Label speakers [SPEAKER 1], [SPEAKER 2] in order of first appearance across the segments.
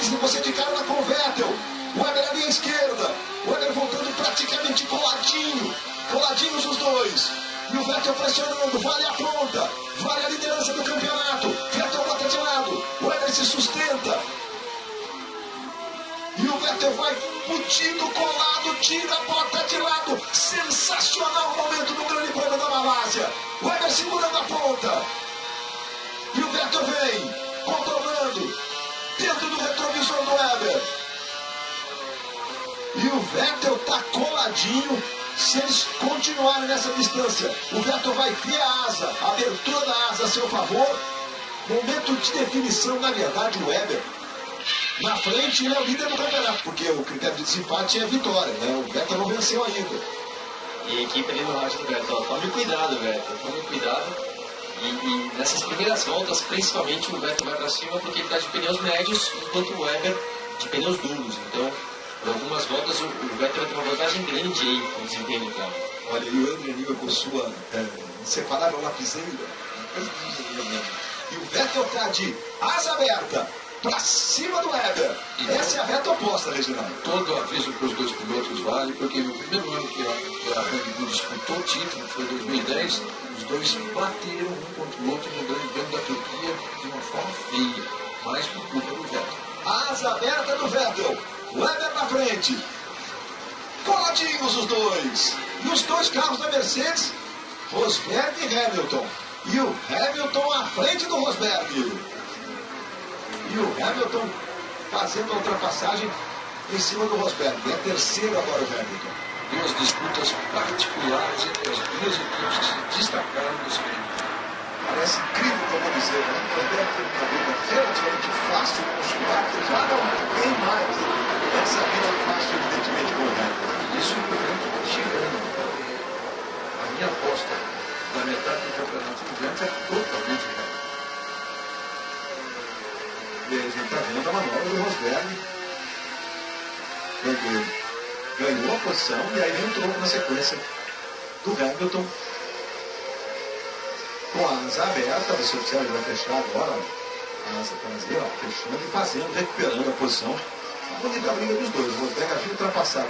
[SPEAKER 1] Mas você de cara com o Vettel. O Weber ali à esquerda. O Weber voltando praticamente coladinhos os dois. E o Vettel pressionando, vale a ponta, vale a liderança do campeonato. Vettel bota de lado, o Weber se sustenta. E o Vettel vai putido, colado, tira, bota de lado. Sensacional o momento do Grande Prêmio da Malásia. O Weber segurando a ponta. E o Vettel vem, controlando, dentro do retrovisor do Weber. E o Vettel tá coladinho. Se eles continuarem nessa distância, o Vettel vai ter a asa, a abertura da asa a seu favor. Momento de definição, na verdade, o Weber na frente, ele é o líder do campeonato, porque o critério de desempate é vitória, né? O Vettel não venceu ainda.
[SPEAKER 2] E a equipe ali no rádio do Vettel, tome cuidado, Vettel, tome cuidado. E nessas primeiras voltas, principalmente, o Vettel vai para cima porque ele está de pneus médios, enquanto o Weber de pneus duros. Então, por algumas voltas, o Vettel vai ter uma vantagem grande aí no desempenho do carro.
[SPEAKER 1] Olha, e o Adrian Newey com sua inseparável lapiseira. E o Vettel está de asa aberta para cima do Weber. Essa é a reta oposta, Reginaldo.
[SPEAKER 3] Todo aviso para os dois pilotos vale, porque no primeiro ano que a Red Bull disputou o título, que foi 2010, os dois bateram um contra o outro no Grande Prêmio da Turquia de uma forma feia, mais por culpa do Vettel.
[SPEAKER 1] Asa aberta do Vettel, Weber na frente, coladinhos os dois. E os dois carros da Mercedes, Rosberg e Hamilton. E o Hamilton à frente do Rosberg. E o Hamilton fazendo a ultrapassagem em cima do Rosberg. É terceiro agora o Hamilton.
[SPEAKER 3] Duas disputas particulares entre as duas equipes que se destacaram nesse período.
[SPEAKER 1] Parece incrível, como dizer, né? O Rosberg teve uma vida relativamente fácil com o Schumacher, já não tem mais essa vida fácil, evidentemente, com o Hamilton.
[SPEAKER 3] Isso é o campeonato está chegando. A minha aposta da metade do campeonato do Vettel é totalmente errada.
[SPEAKER 1] E a gente está vendo a manobra do Rosberg, quando ganhou a posição, e aí vem um tronco na sequência do Hamilton, com a asa aberta. Você observa, ele vai fechar agora a asa traseira, fechando e fazendo, recuperando a posição. A bonita briga dos dois. O Rosberg havia ultrapassado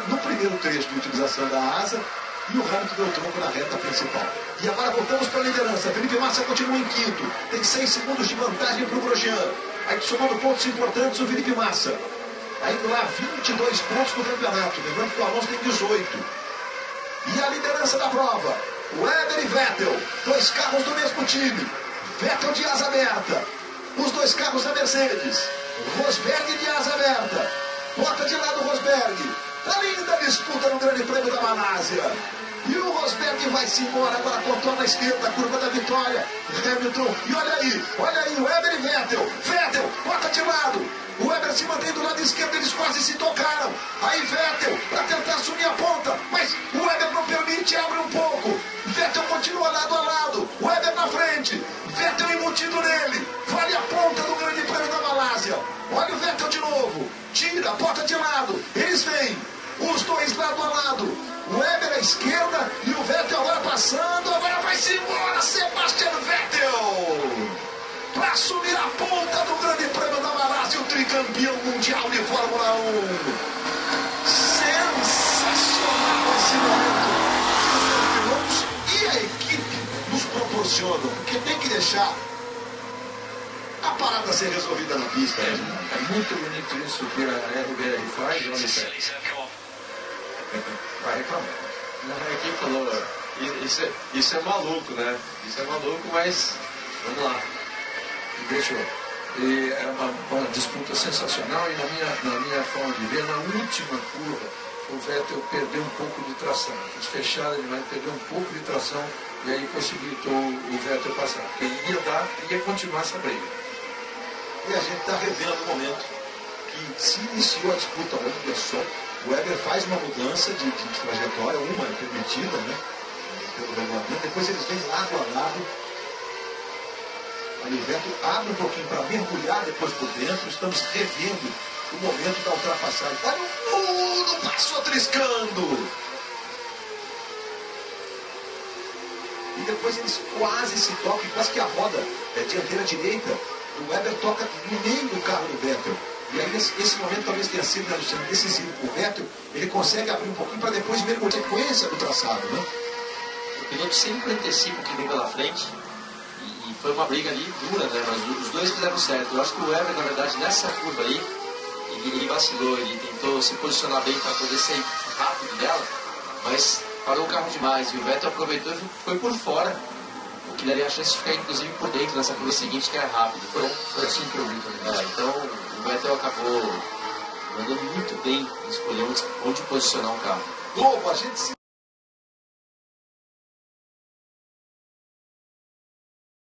[SPEAKER 1] no primeiro trecho de utilização da asa, e o Hamilton deu tronco na reta principal. E agora voltamos para a liderança. Felipe Massa continua em quinto, tem 6 segundos de vantagem para o Grosjean. Aí somando pontos importantes o Felipe Massa. Aí lá 22 pontos no campeonato. Lembrando que o Alonso tem 18. E a liderança da prova, Weber e Vettel, 2 carros do mesmo time. Vettel de asa aberta, os 2 carros da Mercedes. Rosberg de asa aberta, bota de lado o Rosberg. Tá linda a disputa no Grande Prêmio da Malásia. E o Rosberg vai-se embora, agora contorna a esquerda, a curva da vitória. Hamilton, e olha aí, Weber e Vettel. Vettel, bota de lado. O Weber se mantém do lado esquerdo, eles quase se tocaram. Aí Vettel, para tentar assumir a ponta, mas o Weber não permite, abre um pouco. Vettel continua lado a lado, Weber na frente. Vettel embutido nele, vale a ponta do Grande Prêmio da Malásia. Olha o Vettel de novo, tira, bota de lado, eles vêm. Os dois lado a lado, o Weber à esquerda e o Vettel agora passando, agora vai-se embora, Sebastian Vettel, para assumir a ponta do Grande Prêmio da Malásia, o tricampeão mundial de Fórmula 1. Sensacional esse momento. Os pilotos e a equipe nos proporcionam, porque tem que deixar a parada ser resolvida na pista.
[SPEAKER 3] É muito bonito isso que a RBR faz, olha isso. Vai reclamar.
[SPEAKER 2] A equipe falou, isso é maluco, né? Isso é maluco, mas vamos lá.
[SPEAKER 3] Deixa eu. E é uma disputa sensacional e na minha forma de ver, na última curva, o Vettel perdeu um pouco de tração. Eles fecharam, ele vai perder um pouco de tração e aí possibilitou o Vettel passar. Porque ia continuar essa briga.
[SPEAKER 1] E a gente está revendo o momento que se iniciou a disputa, olha só, o Weber faz uma mudança de trajetória, uma é permitida, né, pelo regulamento, depois eles vêm lado a lado. Aí o Vettel abre um pouquinho para mergulhar depois por dentro. Estamos revendo o momento da ultrapassagem. Olha o mundo passou triscando. E depois eles quase se tocam, quase que a roda dianteira direita. O Weber toca no meio do carro do Vettel. E aí esse momento talvez tenha sido, né, Luciano, decisivo para o Vettel. Ele consegue abrir um pouquinho para depois ver a sequência do traçado, né?
[SPEAKER 2] O piloto sempre antecipa o que vem pela frente. E foi uma briga ali dura, né? Mas os dois fizeram certo. Eu acho que o Weber, na verdade, nessa curva aí, ele vacilou, ele tentou se posicionar bem para poder sair rápido dela, mas parou o carro demais. E o Vettel aproveitou e foi por fora, o que daria a chance de ficar, inclusive, por dentro nessa curva seguinte, que era rápido.
[SPEAKER 3] Foi assim que eu vi também.
[SPEAKER 2] Então, o Vettel acabou mandando muito bem em escolher onde posicionar o carro.
[SPEAKER 1] Globo, a gente se